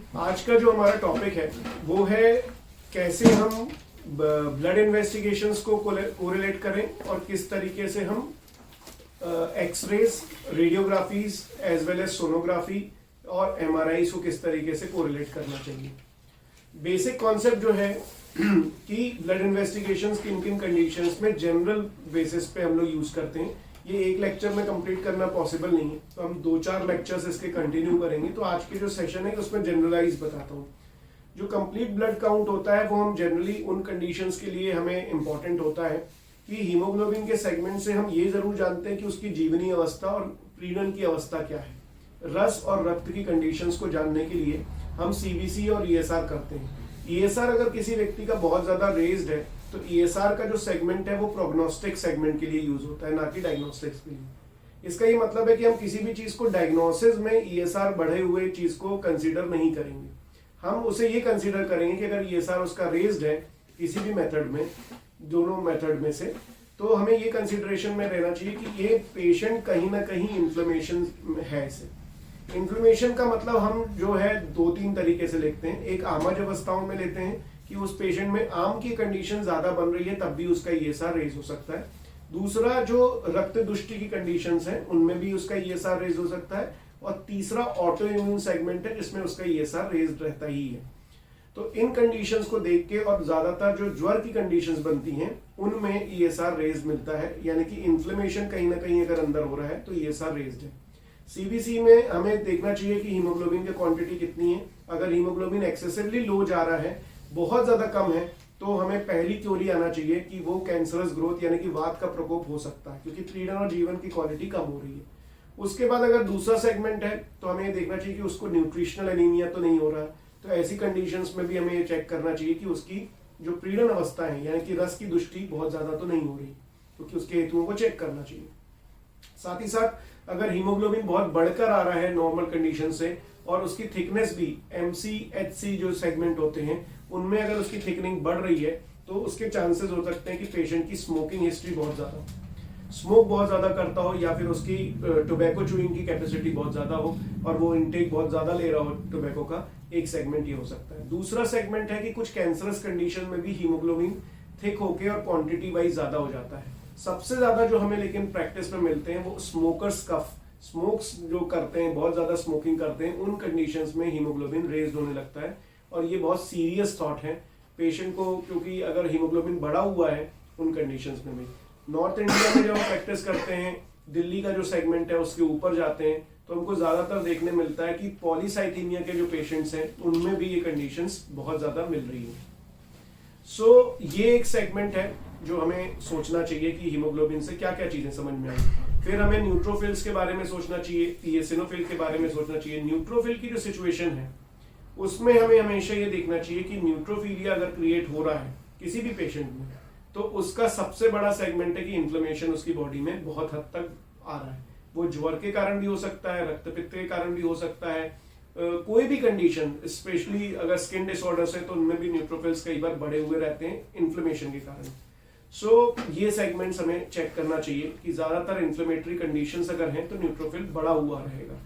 आज का जो हमारा टॉपिक है वो है कैसे हम ब्लड इन्वेस्टिगेशंस को कोरिलेट करें और किस तरीके से हम x-rays, radiographies as well as sonography और एमआरआई को किस तरीके से कोरिलेट करना चाहिए। बेसिक कॉन्सेप्ट जो है कि ब्लड इन्वेस्टिगेशंस किन किन कंडीशंस में जनरल बेसिस पे हम लोग यूज करते हैं, ये एक लेक्चर में कंप्लीट करना पॉसिबल नहीं है, तो हम 2-4 लेक्चर्स इसके कंटिन्यू करेंगे। तो आज के जो सेशन है उसमें जनरलाइज बताता हूँ। जो कंप्लीट ब्लड काउंट होता है वो हम जनरली उन कंडीशंस के लिए हमें इंपॉर्टेंट होता है कि हीमोग्लोबिन के सेगमेंट से हम ये जरूर जानते हैं कि उसकी जीवनी अवस्था और प्रीणन की अवस्था क्या है। रस और रक्त की कंडीशंस को जानने के लिए हम सीबीसी और ईएसआर करते हैं। ईएसआर अगर किसी व्यक्ति का बहुत ज्यादा रेज्ड है तो ईएसआर का जो सेगमेंट है वो प्रोग्नोस्टिक सेगमेंट के लिए यूज होता है, ना कि डायग्नोस्टिक्स के लिए। इसका ये मतलब है कि हम किसी भी चीज को डायग्नोसिस में ईएसआर बढ़े हुए चीज को कंसीडर नहीं करेंगे। हम उसे ये कंसीडर करेंगे कि अगर ईएसआर उसका रेज्ड है किसी भी मेथड में, दोनों मेथड में से, तो हमें ये कंसीडरेशन में रहना चाहिए कि ये पेशेंट कहीं ना कहीं इन्फ्लेमेशन है। इसे इन्फ्लेमेशन का मतलब हम जो है 2-3 तरीके से लेते हैं। एक आमज अवस्थाओं में लेते हैं कि उस पेशेंट में आम की कंडीशन ज्यादा बन रही है, तब भी उसका ईएसआर रेज हो सकता है। दूसरा जो रक्त दुष्टि की कंडीशंस हैं उनमें भी उसका ईएसआर रेज हो सकता है। और तीसरा ऑटो इम्यून सेगमेंट है जिसमें उसका ईएसआर रेज रहता ही है। तो इन कंडीशंस को देख के और ज्यादातर जो ज्वर की कंडीशंस बनती हैं उनमें ईएसआर रेज मिलता है, यानी कि इन्फ्लेमेशन कहीं ना कहीं अगर अंदर हो रहा है तो ईएसआर रेज्ड है। सीबीसी में हमें देखना चाहिए कि हीमोग्लोबिन की क्वांटिटी कितनी है। अगर हीमोग्लोबिन एक्सेसिवली लो जा रहा है, बहुत ज्यादा कम है, तो हमें पहली थ्योरी आना चाहिए कि वो कैंसरस ग्रोथ यानी कि वात का प्रकोप हो सकता है, क्योंकि प्रीणन और जीवन की क्वालिटी कम हो रही है। उसके बाद अगर दूसरा सेगमेंट है तो हमें देखना चाहिए कि उसको न्यूट्रिशनल एनीमिया तो नहीं हो रहा है। तो ऐसी कंडीशंस में भी हमें ये चेक करना चाहिए कि उसकी जो प्रीणन अवस्था है यानी कि रस की दुष्टि बहुत ज्यादा तो नहीं हो रही, क्योंकि उसके हेतुओं को चेक करना चाहिए। साथ ही साथ अगर हीमोग्लोबिन बहुत बढ़कर आ रहा है नॉर्मल कंडीशन से और उसकी थिकनेस भी MCHC जो सेगमेंट होते हैं उनमें अगर उसकी थिकनिंग बढ़ रही है तो उसके चांसेस हो सकते हैं कि पेशेंट की स्मोकिंग हिस्ट्री बहुत ज्यादा, स्मोक बहुत ज्यादा करता हो, या फिर उसकी टोबैको चूइंग की कैपेसिटी बहुत ज्यादा हो और वो इनटेक बहुत ज्यादा ले रहा हो टोबैको का। एक सेगमेंट ये हो सकता है। दूसरा सेगमेंट है कि कुछ कैंसरस कंडीशन में भी हीमोग्लोबिन थिक होके और क्वांटिटी वाइज ज्यादा हो जाता है। सबसे ज्यादा जो हमें लेकिन प्रैक्टिस में मिलते हैं वो स्मोकर्स कफ, स्मोक्स जो करते हैं, बहुत ज्यादा स्मोकिंग करते हैं, उन कंडीशंस में हीमोग्लोबिन रेज्ड होने लगता है। और ये बहुत सीरियस थॉट है पेशेंट को, क्योंकि अगर हीमोग्लोबिन बढ़ा हुआ है उन कंडीशंस में भी। नॉर्थ इंडिया में जब हम प्रैक्टिस करते हैं, दिल्ली का जो सेगमेंट है उसके ऊपर जाते हैं, तो हमको ज्यादातर देखने मिलता है कि पॉलीसाइथीमिया के जो पेशेंट्स हैं उनमें भी ये कंडीशंस बहुत ज्यादा मिल रही है। सो ये एक सेगमेंट है जो हमें सोचना चाहिए कि हीमोग्लोबिन से क्या क्या चीजें समझ में आई। फिर हमें न्यूट्रोफिल्स के बारे में सोचना चाहिए, इओसिनोफिल के बारे में सोचना चाहिए। न्यूट्रोफिल की जो सिचुएशन है उसमें हमें हमेशा ये देखना चाहिए कि न्यूट्रोफिलिया अगर क्रिएट हो रहा है किसी भी पेशेंट में, तो उसका सबसे बड़ा सेगमेंट है कि इन्फ्लेमेशन उसकी बॉडी में बहुत हद तक आ रहा है। वो ज्वर के कारण भी हो सकता है, रक्तपित्त के कारण भी हो सकता है, कोई भी कंडीशन, स्पेशली अगर स्किन डिसऑर्डर्स है तो उनमें भी न्यूट्रोफिल्स कई बार बढ़े हुए रहते हैं इन्फ्लेमेशन के कारण। सो ये सेगमेंट्स हमें चेक करना चाहिए कि ज्यादातर इन्फ्लेमेटरी कंडीशंस अगर हैं तो न्यूट्रोफिल बढ़ा हुआ रहेगा।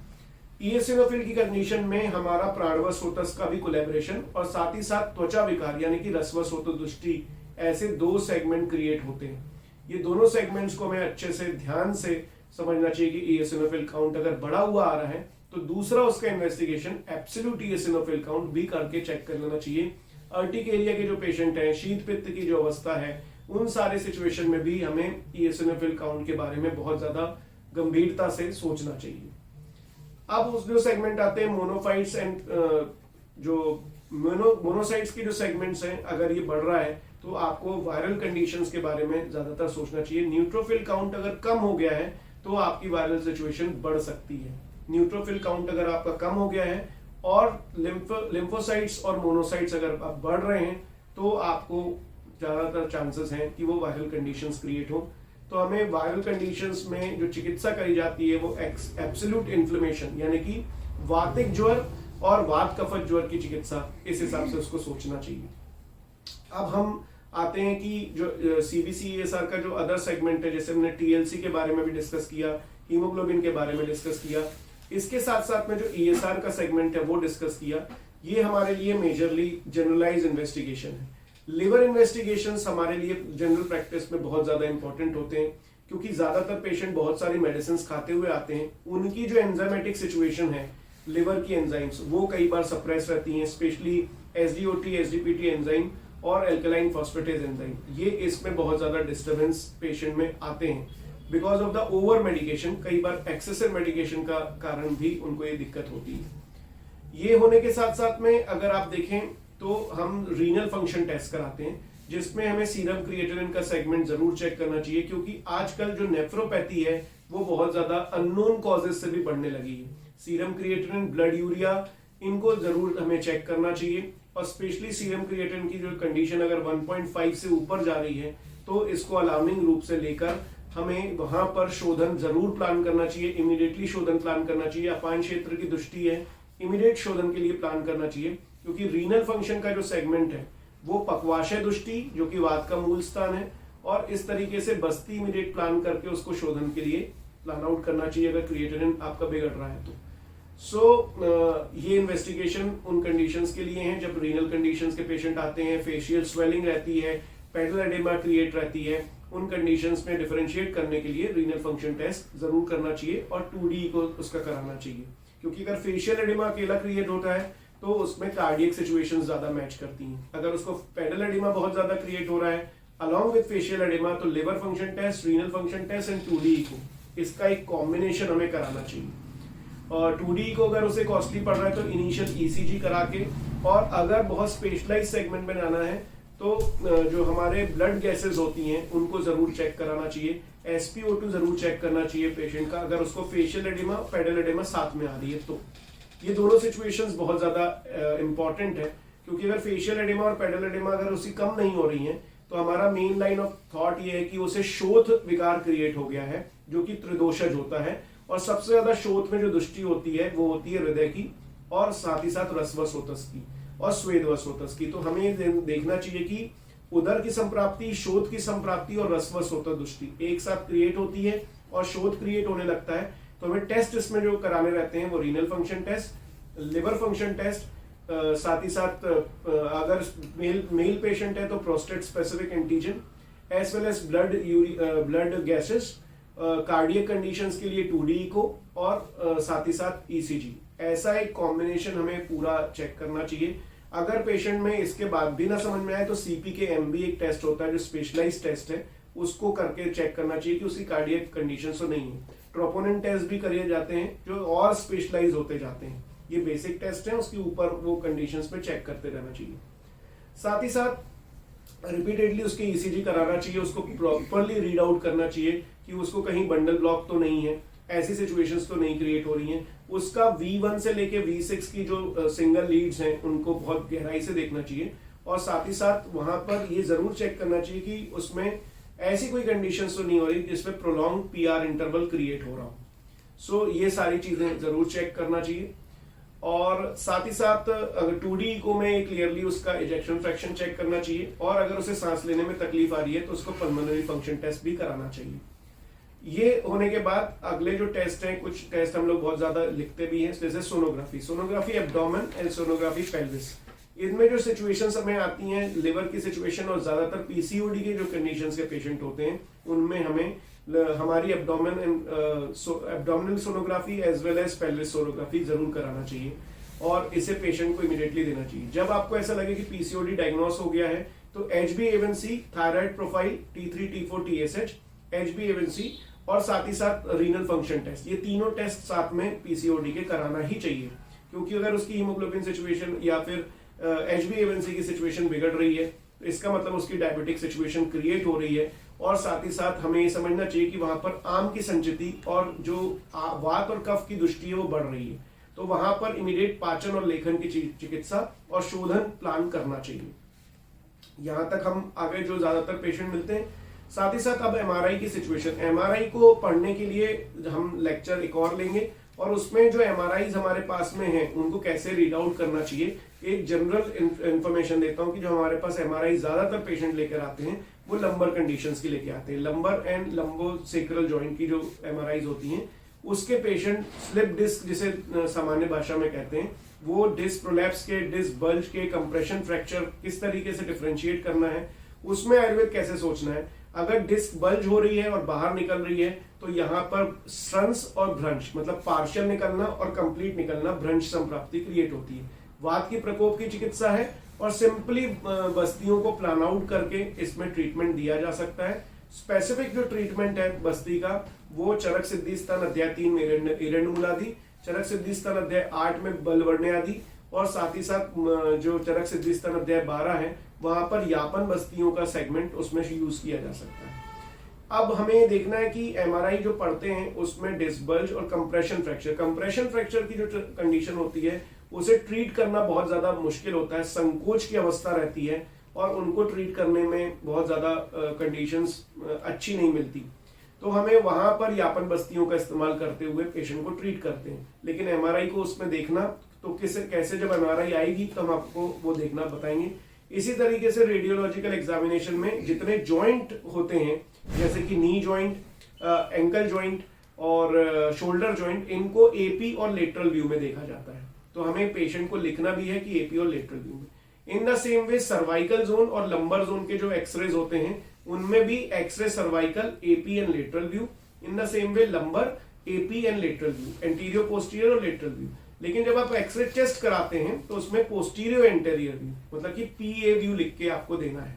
इओसिनोफिल की कंडीशन में हमारा प्राणवसोतस का भी कोलैबोरेशन और साथ ही साथ त्वचा विकार यानी कि रसवसोतदुष्टि, ऐसे 2 सेगमेंट क्रिएट होते हैं। ये दोनों सेगमेंट्स को हमें अच्छे से ध्यान से समझना चाहिए कि इओसिनोफिल काउंट अगर बढ़ा हुआ आ रहा है तो दूसरा उसका इन्वेस्टिगेशन एब्सोल्यूट इओसिनोफिल काउंट भी करके चेक कर लेना चाहिए। अर्टिकेरिया के जो पेशेंट हैं, शीत पित्त की जो अवस्था है, उन सारे सिचुएशन में भी हमें इओसिनोफिल काउंट के बारे में बहुत ज्यादा गंभीरता से सोचना चाहिए। अब उस जो सेगमेंट आते हैं मोनोफाइट्स एंड जो मोनोसाइट्स की जो सेगमेंट्स हैं, अगर ये बढ़ रहा है तो आपको वायरल कंडीशंस के बारे में ज्यादातर सोचना चाहिए। न्यूट्रोफिल काउंट अगर कम हो गया है तो आपकी वायरल सिचुएशन बढ़ सकती है। न्यूट्रोफिल काउंट अगर आपका कम हो गया है और लिम्फोसाइट्स और मोनोसाइट्स अगर आप बढ़ रहे हैं तो आपको ज्यादातर चांसेस हैं कि वो वायरल कंडीशंस क्रिएट हो। तो हमें वायरल कंडीशंस में जो चिकित्सा करी जाती है वो एब्सोल्यूट इन्फ्लेमेशन यानी कि वातिक ज्वर और वात कफत ज्वर की चिकित्सा, इस हिसाब से उसको सोचना चाहिए। अब हम आते हैं कि जो सीबीसी ईएसआर का जो अदर सेगमेंट है, जैसे हमने टीएलसी के बारे में भी डिस्कस किया, हीमोग्लोबिन के बारे में डिस्कस किया, इसके साथ साथ में जो ESR का सेगमेंट है वो डिस्कस किया। ये हमारे लिए मेजरली जनरलाइज इन्वेस्टिगेशन है। लिवर इन्वेस्टिगेशंस हमारे लिए जनरल प्रैक्टिस में बहुत ज्यादा इंपॉर्टेंट होते हैं, क्योंकि ज्यादातर पेशेंट बहुत सारी मेडिसिन खाते हुए आते हैं, उनकी जो एंजाइमेटिक सिचुएशन है लिवर की एंजाइम्स वो कई बार सप्रेस रहती हैं, स्पेशली SDOT SGPT एंजाइम और एल्कलाइन फॉस्फेटेज एंजाइम। ये इसमें बहुत ज्यादा डिस्टर्बेंस पेशेंट में आते हैं because of the over medication. कई बार एक्सेसिव मेडिकेशन का कारण भी उनको ये दिक्कत होती है। ये होने के साथ साथ में अगर आप देखें तो हम रीनल फंक्शन टेस्ट कराते हैं, जिसमें हमें सीरम क्रिएटिनिन का सेगमेंट जरूर चेक करना चाहिए, क्योंकि आजकल जो नेफ्रोपैथी है वो बहुत ज्यादा अननोन कॉजेज से भी बढ़ने लगी है। सीरम क्रिएटिनिन, ब्लड यूरिया, इनको जरूर हमें चेक करना चाहिए। और स्पेशली सीरम क्रिएटिनिन की जो कंडीशन अगर 1.5 से ऊपर जा रही है तो इसको अलार्मिंग रूप से लेकर हमें वहां पर शोधन जरूर प्लान करना चाहिए, इमीडिएटली शोधन प्लान करना चाहिए। अपान क्षेत्र की दृष्टि है, इमीडिएट शोधन के लिए प्लान करना चाहिए, क्योंकि रीनल फंक्शन का जो सेगमेंट है वो पक्वाशय दृष्टि, जो कि वात का मूल स्थान है, और इस तरीके से बस्ती इमीडिएट प्लान करके उसको शोधन के लिए प्लान आउट करना चाहिए अगर क्रिएटिनिन आपका बिगड़ रहा है तो। ये इन्वेस्टिगेशन उन कंडीशंस के लिए हैं जब रीनल कंडीशंस के पेशेंट आते हैं, फेशियल स्वेलिंग रहती है, पेडल एडेमा क्रिएट रहती है। उन कंडीशंस में डिफरेंशिएट करने के लिए रीनल फंक्शन टेस्ट जरूर करना चाहिए और 2D को उसका कराना चाहिए, क्योंकि अगर फेशियल एडेमा अकेला क्रिएट होता है तो उसमें कार्डियक सिचुएशंस ज्यादा मैच करती हैं। अगर उसको पेडल एडेमा बहुत ज्यादा क्रिएट हो रहा है अलॉन्ग विद फेशियल एडेमा, तो liver function test, renal function test and 2D को, इसका एक कॉम्बिनेशन हमें कराना चाहिए। और 2D को अगर उसे कॉस्टली पड़ रहा है तो इनिशियल ECG करा के, और अगर बहुत स्पेशलाइज सेगमेंट में जाना है तो जो हमारे ब्लड गैसेस होती हैं उनको जरूर चेक कराना चाहिए। SpO2 जरूर चेक करना चाहिए पेशेंट का, अगर उसको फेशियल एडेमा, पेडल एडेमा साथ में आ रही है तो। ये दोनों सिचुएशंस बहुत ज्यादा इंपॉर्टेंट है, क्योंकि अगर फेशियल एडेमा और पेडल एडेमा अगर उसकी कम नहीं हो रही है तो हमारा मेन लाइन ऑफ थॉट ये है कि उसे शोथ विकार क्रिएट हो गया है, जो कि त्रिदोषज होता है। और सबसे ज्यादा शोथ में जो दृष्टि होती है वो होती है हृदय की, और साथ ही साथ रसवसोतस की और स्वेदवसोतस की। तो हमें देखना चाहिए कि उदर की संप्राप्ति, शोथ की संप्राप्ति और रसवसोतस दृष्टि एक साथ क्रिएट होती है और शोथ क्रिएट होने लगता है। तो हमें टेस्ट इसमें जो कराने रहते हैं वो renal function test, liver function test, साथ ही साथ अगर मेल पेशेंट है तो prostate specific antigen, as well as blood gases, cardiac conditions के लिए 2D को, और साथ ही साथ ECG। ऐसा एक कॉम्बिनेशन हमें पूरा चेक करना चाहिए। अगर पेशेंट में इसके बाद भी ना समझ में आए तो CPK-MB एक टेस्ट होता है जो स्पेशलाइज टेस्ट है, उसको करके चेक करना चाहिए कि उसकी कार्डियक कंडीशन तो नहीं है। ट्रोपोनिन टेस्ट भी करे जाते हैं जो और स्पेशलाइज होते जाते हैं। ये बेसिक टेस्ट है, उसके ऊपर वो कंडीशंस पे चेक करते रहना चाहिए। साथ ही साथ रिपीटेडली उसके ECG कराना चाहिए, उसको प्रॉपरली रीड आउट करना चाहिए कि उसको कहीं बंडल ब्लॉक तो नहीं है, ऐसी सिचुएशंस तो नहीं क्रिएट हो रही हैं। उसका V1 से लेके V6 की जो सिंगल लीड्स हैं उनको बहुत गहराई से देखना चाहिए, और साथ ही साथ वहां पर ये जरूर चेक करना चाहिए कि उसमें ऐसी कोई कंडीशंस तो नहीं हो रही जिसमें प्रोलॉन्ग PR इंटरवल क्रिएट हो रहा हो। ये सारी चीजें जरूर चेक करना चाहिए। और साथ ही साथ अगर 2D को में क्लियरली उसका इजेक्शन फ्रैक्शन चेक करना चाहिए, और अगर उसे सांस लेने में तकलीफ आ रही है तो उसको पल्मोनरी फंक्शन टेस्ट भी कराना चाहिए। ये होने के बाद अगले जो टेस्ट हैं, कुछ टेस्ट हम लोग बहुत ज्यादा लिखते भी हैं, जैसे sonography abdomen and sonography pelvis. इनमें जो सिचुएशंस हमें आती हैं लिवर की सिचुएशन, और ज्यादातर PCOD के जो कंडीशंस के पेशेंट होते हैं उनमें हमें हमारी abdominal sonography as well as pelvis sonography जरूर कराना चाहिए, और इसे पेशेंट को इमीडिएटली देना चाहिए। जब आपको ऐसा लगे कि PCOD डायग्नोस हो गया है तो HbA1c, thyroid profile, T3 T4 TSH, HbA1c और साथ ही साथ रीनल फंक्शन टेस्ट, ये तीनों टेस्ट साथ में PCOD के कराना ही चाहिए, क्योंकि अगर उसकी हीमोग्लोबिन सिचुएशन या फिर HbA1c की सिचुएशन बिगड़ रही है तो इसका मतलब उसकी डायबिटिक सिचुएशन क्रिएट हो रही है। और साथ ही साथ हमें ये समझना चाहिए कि वहां पर आम की संचिति और जो वात और कफ की दृष्टि है वो बढ़ रही है, तो वहां पर इमीडिएट पाचन और लेखन की चिकित्सा और शोधन प्लान करना चाहिए। यहां तक हम आगे जो ज्यादातर पेशेंट मिलते हैं। साथ ही साथ अब MRI की सिचुएशन, MRI को पढ़ने के लिए हम लेक्चर एक और लेंगे, और उसमें जो MRIs हमारे पास में हैं उनको कैसे रीड आउट करना चाहिए, एक जनरल इंफॉर्मेशन देता हूं कि जो हमारे पास MRI ज्यादातर पेशेंट लेकर आते हैं वो लंबर कंडीशंस की लेके आते हैं। लंबर एंड लंबोसेक्रल जॉइंट की जो MRIs होती हैं उसके पेशेंट स्लिप डिस्क जिसे सामान्य भाषा में कहते हैं, वो डिस्क प्रोलैप्स के, डिस्क बल्ज के, कंप्रेशन फ्रैक्चर किस तरीके से डिफरेंशिएट करना है, उसमें आयुर्वेद कैसे सोचना है। अगर डिस्क बल्ज हो रही है और बाहर निकल रही है तो यहाँ पर स्रंस और भ्रंश मतलब पार्शियल निकलना और कंप्लीट निकलना, भ्रंश संप्राप्ति क्रिएट होती है। वात की प्रकोप की चिकित्सा है और सिंपली बस्तियों को प्लान आउट करके इसमें ट्रीटमेंट दिया जा सकता है। स्पेसिफिक जो ट्रीटमेंट है बस्ती का वो चरक सिद्धि स्थान अध्याय 3 में इरेंडमूलादि, चरक सिद्धि स्थान अध्याय 8 में बलवर्ण्य आदि, और साथ ही साथ जो चरक सिद्धि स्थान अध्याय 12 है वहां पर यापन बस्तियों का सेगमेंट उसमें यूज किया जा सकता है। अब हमें देखना है कि एमआरआई जो पढ़ते हैं उसमें डिस्क बल्ज और कंप्रेशन फ्रैक्चर की जो कंडीशन होती है उसे ट्रीट करना बहुत ज्यादा मुश्किल होता है, संकोच की अवस्था रहती है और उनको ट्रीट करने में बहुत ज्यादा कंडीशंस अच्छी नहीं मिलती, तो हमें वहां पर यापन बस्तियों का इस्तेमाल करते हुए पेशेंट को ट्रीट करते हैं। लेकिन एमआरआई को उसमें देखना तो कैसे जब एमआरआई आएगी तो हम आपको वो देखना बताएंगे। इसी तरीके से रेडियोलॉजिकल एग्जामिनेशन में जितने जॉइंट होते हैं जैसे कि नी जॉइंट, एंकल जॉइंट और शोल्डर जॉइंट, इनको एपी और लेटरल व्यू में देखा जाता है। तो हमें पेशेंट को लिखना भी है कि एपी और लेटरल व्यू में। In the same way cervical zone और लंबर जोन के जो एक्सरेज होते हैं उनमें भी x-ray cervical, AP and lateral view. In the same way lumbar, AP and lateral view, anterior posterior और लेटरल व्यू। लेकिन जब आप एक्सरे चेस्ट कराते हैं तो उसमें पोस्टीरियर एंटीरियर व्यू मतलब कि पीए व्यू लिख के आपको देना है,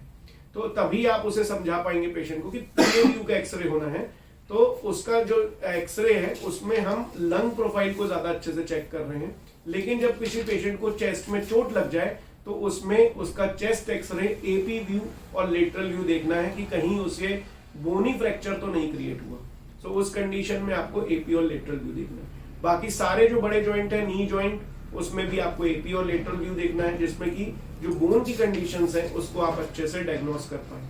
तो तभी आप उसे समझा पाएंगे पेशेंट को कि पीए व्यू का एक्सरे होना है। तो उसका जो एक्सरे है उसमें हम लंग प्रोफाइल को ज्यादा अच्छे से चेक कर रहे हैं। लेकिन जब किसी पेशेंट को चेस्ट में चोट लग जाए तो उसमें उसका चेस्ट एक्सरे, एपी व्यू और लेटरल व्यू देखना है कि कहीं उसे बोनी फ्रैक्चर तो नहीं क्रिएट हुआ। सो उस कंडीशन में आपको एपी और लेटरल व्यू देखना है। बाकी सारे जो बड़े जॉइंट है, नी जॉइंट, उसमें भी आपको एपी और लेटरल व्यू देखना है जिसमें कि जो बोन की कंडीशंस है उसको आप अच्छे से डायग्नोस कर पाए।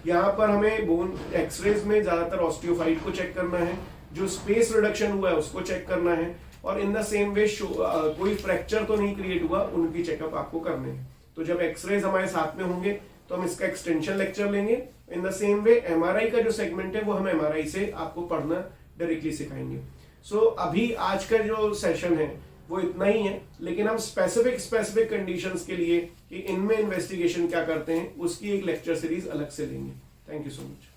यहाँ पर हमें बोन एक्सरेज में ज्यादातर ऑस्टियोफाइट को चेक करना है, जो स्पेस रिडक्शन हुआ है उसको चेक करना है, और इन द सेम वे कोई फ्रैक्चर तो नहीं क्रिएट हुआ उनकी चेकअप आपको करने हैं। तो जब एक्सरेज हमारे साथ में होंगे तो हम इसका एक्सटेंशन लेक्चर लेंगे। इन द सेम वे एमआरआई का जो सेगमेंट है वो हम एमआरआई से आपको पढ़ना डायरेक्टली सिखाएंगे। सो अभी आज का जो सेशन है वो इतना ही है, लेकिन हम स्पेसिफिक कंडीशंस के लिए कि इनमें इन्वेस्टिगेशन क्या करते हैं उसकी एक लेक्चर सीरीज अलग से लेंगे। Thank you so much.